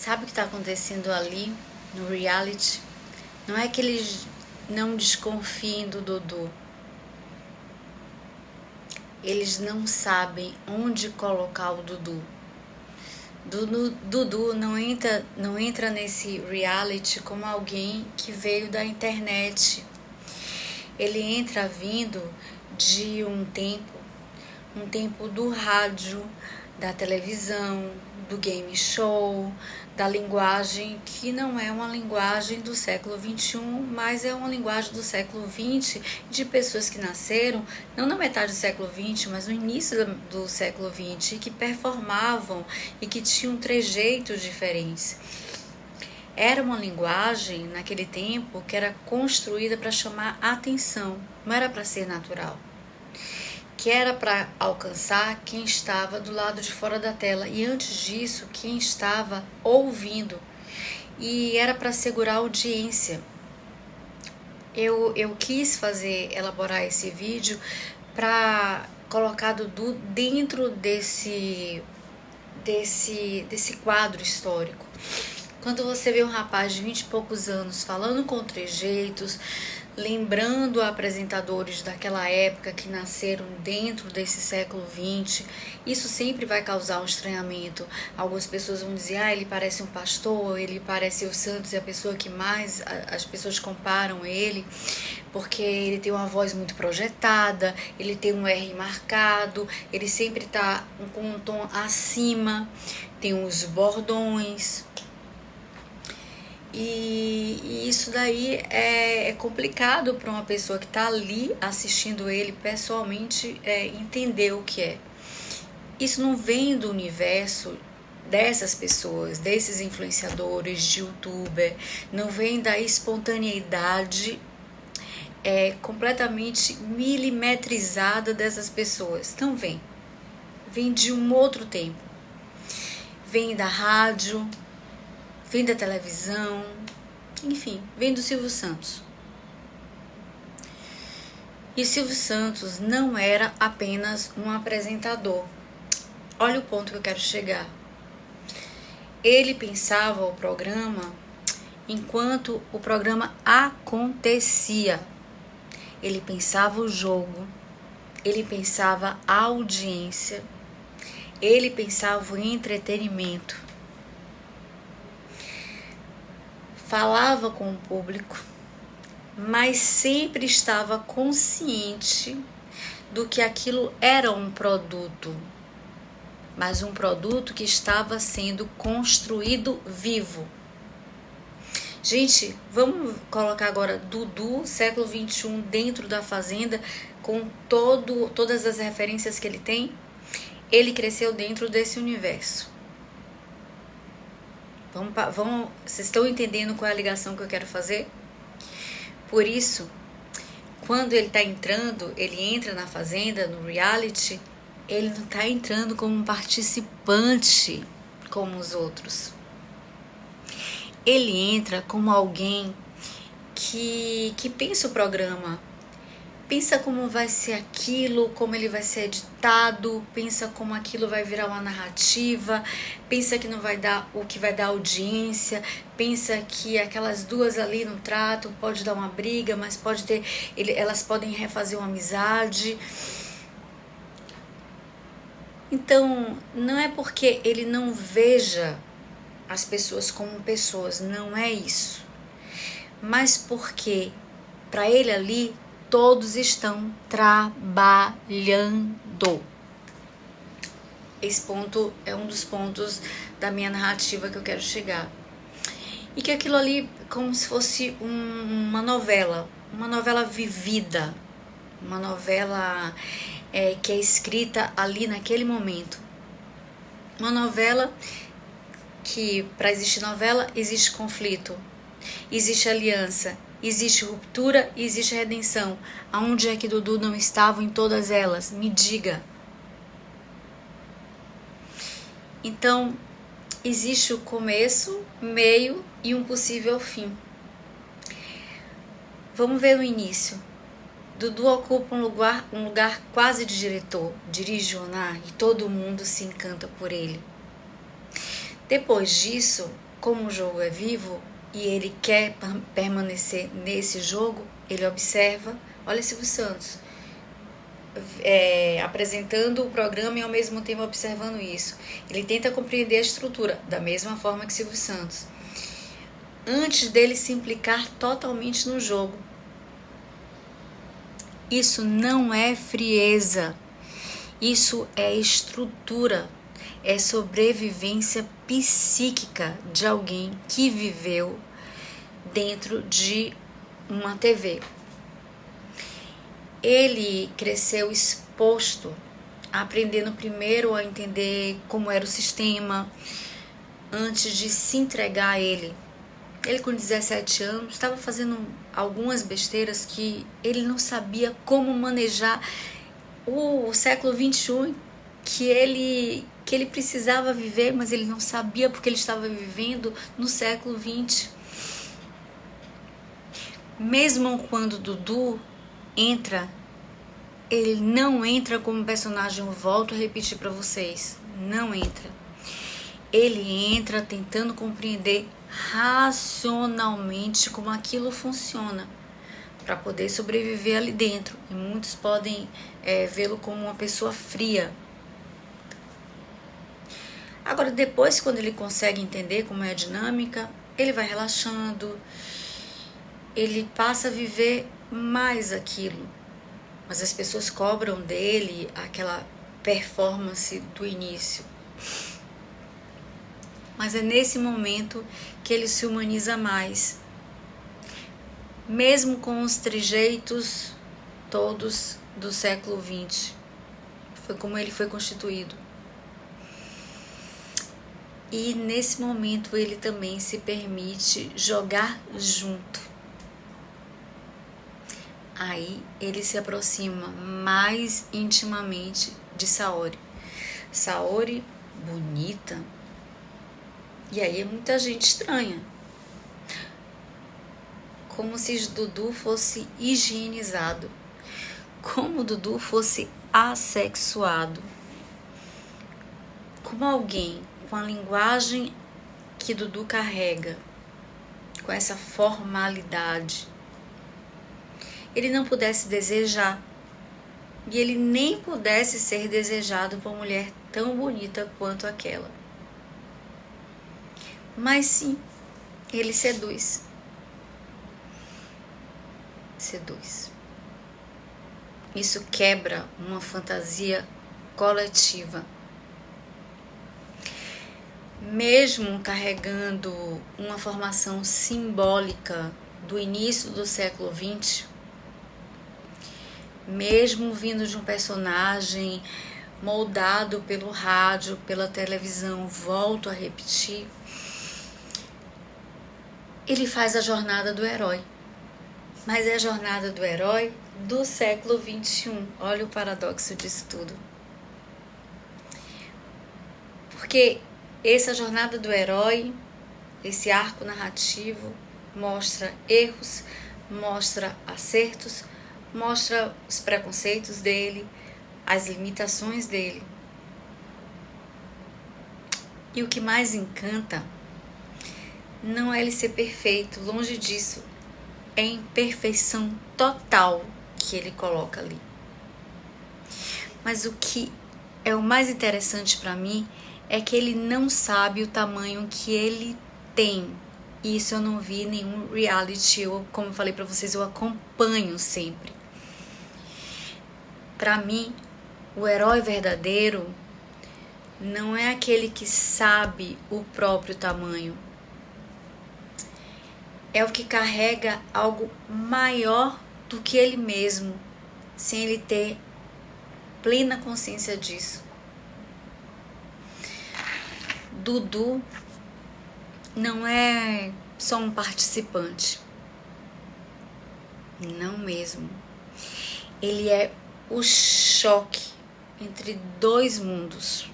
Sabe o que está acontecendo ali no reality? Não é que eles não desconfiem do Dudu. Eles não sabem onde colocar o Dudu. Dudu não entra nesse reality como alguém que veio da internet. Ele entra vindo de um tempo do rádio, da televisão, do game show, da linguagem que não é uma linguagem do século XXI, mas é uma linguagem do século XX, de pessoas que nasceram, não na metade do século XX, mas no início do século XX, que performavam e que tinham trejeitos diferentes. Era uma linguagem, naquele tempo, que era construída para chamar atenção, não era para ser natural. Que era para alcançar quem estava do lado de fora da tela e antes disso quem estava ouvindo, e era para segurar a audiência. Eu quis elaborar esse vídeo para colocar Dudu dentro desse quadro histórico. Quando você vê um rapaz de 20 e poucos anos falando com trejeitos, lembrando apresentadores daquela época que nasceram dentro desse século XX, isso sempre vai causar um estranhamento. Algumas pessoas vão dizer, ele parece um pastor, ele parece o Santos, e a pessoa que mais as pessoas comparam ele, porque ele tem uma voz muito projetada, ele tem um R marcado, ele sempre está com um tom acima, tem uns bordões. E isso daí é complicado para uma pessoa que está ali assistindo ele pessoalmente entender o que é. Isso não vem do universo dessas pessoas, desses influenciadores, de youtuber, não vem da espontaneidade completamente milimetrizada dessas pessoas. Não vem. Vem de um outro tempo. Vem da rádio, vem da televisão, enfim, vem do Silvio Santos. E Silvio Santos não era apenas um apresentador. Olha o ponto que eu quero chegar. Ele pensava o programa enquanto o programa acontecia. Ele pensava o jogo, ele pensava a audiência, ele pensava o entretenimento. Falava com o público, mas sempre estava consciente do que aquilo era um produto, mas um produto que estava sendo construído vivo. Gente, vamos colocar agora Dudu, século XXI, dentro da Fazenda, com todas as referências que ele tem. Ele cresceu dentro desse universo. Vocês estão entendendo qual é a ligação que eu quero fazer? Por isso, quando ele está entrando, ele entra na Fazenda, no reality, ele não está entrando como um participante como os outros. Ele entra como alguém que pensa o programa, pensa como vai ser aquilo, como ele vai ser editado, pensa como aquilo vai virar uma narrativa, pensa que não vai dar o que vai dar audiência, pensa que aquelas duas ali no trato pode dar uma briga, mas elas podem refazer uma amizade. Então, não é porque ele não veja as pessoas como pessoas, não é isso. Mas porque para ele ali todos estão trabalhando. Esse ponto é um dos pontos da minha narrativa que eu quero chegar. E que aquilo ali como se fosse uma novela vivida, uma novela que é escrita ali naquele momento. Uma novela que, para existir novela, existe conflito, existe aliança, existe ruptura e existe redenção. Aonde é que Dudu não estava em todas elas? Me diga. Então, existe o começo, meio e um possível fim. Vamos ver o início. Dudu ocupa um lugar quase de diretor, dirige o Jonar e todo mundo se encanta por ele. Depois disso, como o jogo é vivo e ele quer permanecer nesse jogo, ele observa. Olha Silvio Santos apresentando o programa e ao mesmo tempo observando isso. Ele tenta compreender a estrutura da mesma forma que Silvio Santos, antes dele se implicar totalmente no jogo. Isso não é frieza, isso é estrutura, é sobrevivência psíquica de alguém que viveu dentro de uma TV. Ele cresceu exposto, aprendendo primeiro a entender como era o sistema, antes de se entregar a ele. Ele com 17 anos estava fazendo algumas besteiras que ele não sabia como manejar o século XXI que ele precisava viver, mas ele não sabia porque ele estava vivendo no século XX. Mesmo quando Dudu entra, ele não entra como personagem, eu volto a repetir para vocês, não entra. Ele entra tentando compreender racionalmente como aquilo funciona para poder sobreviver ali dentro. E muitos podem vê-lo como uma pessoa fria. Agora, depois, quando ele consegue entender como é a dinâmica, ele vai relaxando, ele passa a viver mais aquilo. Mas as pessoas cobram dele aquela performance do início. Mas é nesse momento que ele se humaniza mais. Mesmo com os trejeitos todos do século XX. Foi como ele foi constituído. E nesse momento ele também se permite jogar junto. Aí ele se aproxima mais intimamente de Saori. Saori, bonita. E aí muita gente estranha. Como se Dudu fosse higienizado. Como Dudu fosse assexuado. Como alguém com a linguagem que Dudu carrega, com essa formalidade, ele não pudesse desejar, e ele nem pudesse ser desejado por uma mulher tão bonita quanto aquela. Mas sim, ele seduz. Seduz. Isso quebra uma fantasia coletiva. Mesmo carregando uma formação simbólica do início do século XX, mesmo vindo de um personagem moldado pelo rádio, pela televisão, volto a repetir, ele faz a jornada do herói. Mas é a jornada do herói do século XXI. Olha o paradoxo disso tudo. Porque essa jornada do herói, esse arco narrativo, mostra erros, mostra acertos, mostra os preconceitos dele, as limitações dele. E o que mais encanta não é ele ser perfeito, longe disso. É a imperfeição total que ele coloca ali. Mas o que é o mais interessante para mim é que ele não sabe o tamanho que ele tem. Isso eu não vi em nenhum reality. Como eu falei para vocês, eu acompanho sempre. Para mim, o herói verdadeiro não é aquele que sabe o próprio tamanho. É o que carrega algo maior do que ele mesmo, sem ele ter plena consciência disso. Dudu não é só um participante. Não mesmo. Ele é o choque entre dois mundos.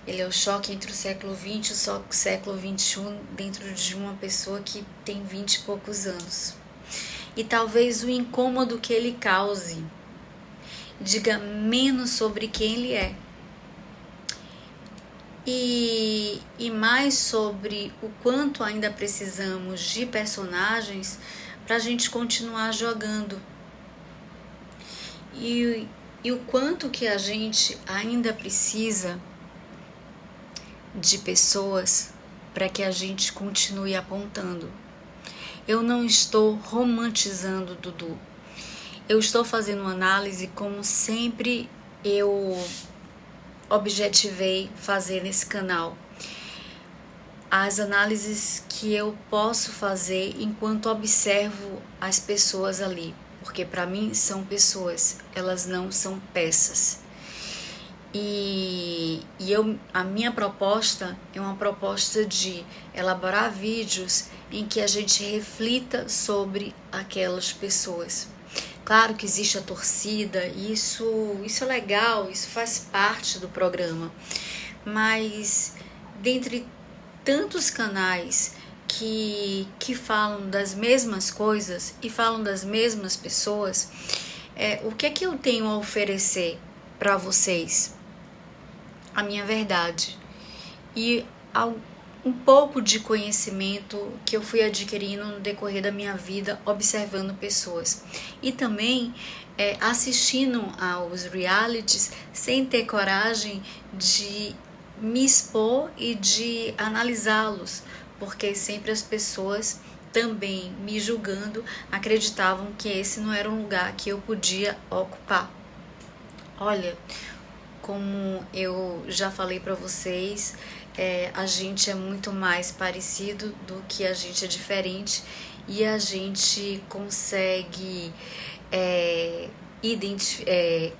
Ele é o choque entre o século XX e o século XXI dentro de uma pessoa que tem 20 e poucos anos. E talvez o incômodo que ele cause diga menos sobre quem ele é e mais sobre o quanto ainda precisamos de personagens para a gente continuar jogando. E o quanto que a gente ainda precisa de pessoas para que a gente continue apontando. Eu não estou romantizando Dudu. Eu estou fazendo uma análise como sempre eu objetivei fazer nesse canal. As análises que eu posso fazer enquanto observo as pessoas ali. Porque para mim são pessoas, elas não são peças. A minha proposta é uma proposta de elaborar vídeos em que a gente reflita sobre aquelas pessoas. Claro que existe a torcida, isso é legal, isso faz parte do programa, mas dentre tantos canais que falam das mesmas coisas e falam das mesmas pessoas, o que é que eu tenho a oferecer para vocês? A minha verdade e um pouco de conhecimento que eu fui adquirindo no decorrer da minha vida observando pessoas e também assistindo aos realities sem ter coragem de me expor e de analisá-los, porque sempre as pessoas também me julgando acreditavam que esse não era um lugar que eu podia ocupar. Olha, como eu já falei para vocês, a gente é muito mais parecido do que a gente é diferente e a gente consegue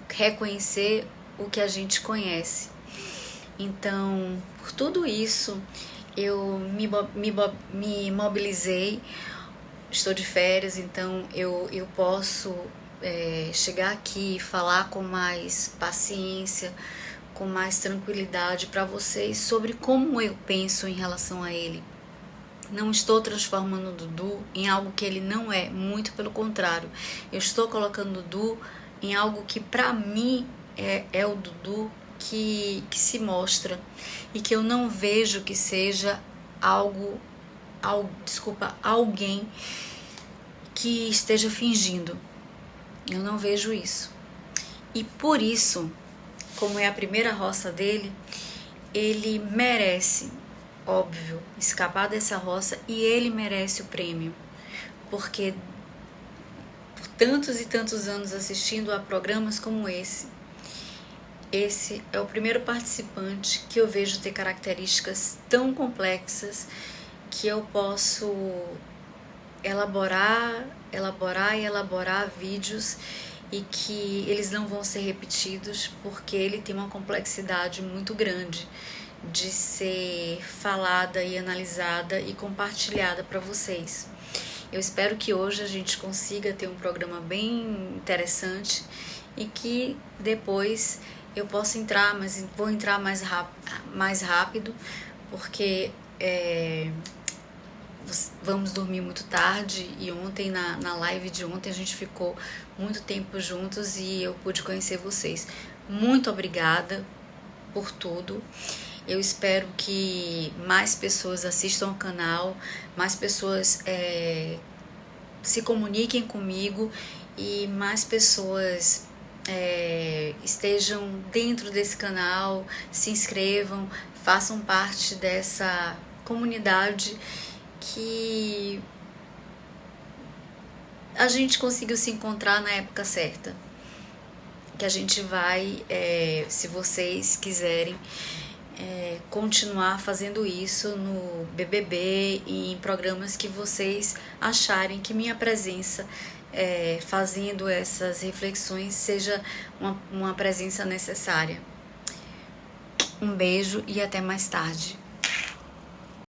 reconhecer o que a gente conhece. Então, por tudo isso, eu me mobilizei, estou de férias, então eu posso chegar aqui e falar com mais paciência, com mais tranquilidade para vocês sobre como eu penso em relação a ele. Não estou transformando o Dudu em algo que ele não é, muito pelo contrário. Eu estou colocando o Dudu em algo que para mim é o Dudu que se mostra e que eu não vejo que seja alguém que esteja fingindo. Eu não vejo isso. E por isso, como é a primeira roça dele, ele merece, óbvio, escapar dessa roça e ele merece o prêmio. Porque por tantos e tantos anos assistindo a programas como esse é o primeiro participante que eu vejo ter características tão complexas que eu posso elaborar vídeos e que eles não vão ser repetidos porque ele tem uma complexidade muito grande de ser falada e analisada e compartilhada para vocês. Eu espero que hoje a gente consiga ter um programa bem interessante e que depois eu possa entrar, mas vou entrar mais rápido porque vamos dormir muito tarde e ontem na live de ontem a gente ficou muito tempo juntos e eu pude conhecer vocês. Muito obrigada por tudo. Eu espero que mais pessoas assistam ao canal, mais pessoas se comuniquem comigo e mais pessoas estejam dentro desse canal, se inscrevam, façam parte dessa comunidade que a gente conseguiu se encontrar na época certa, que a gente vai, se vocês quiserem, continuar fazendo isso no BBB e em programas que vocês acharem que minha presença fazendo essas reflexões seja uma presença necessária. Um beijo e até mais tarde.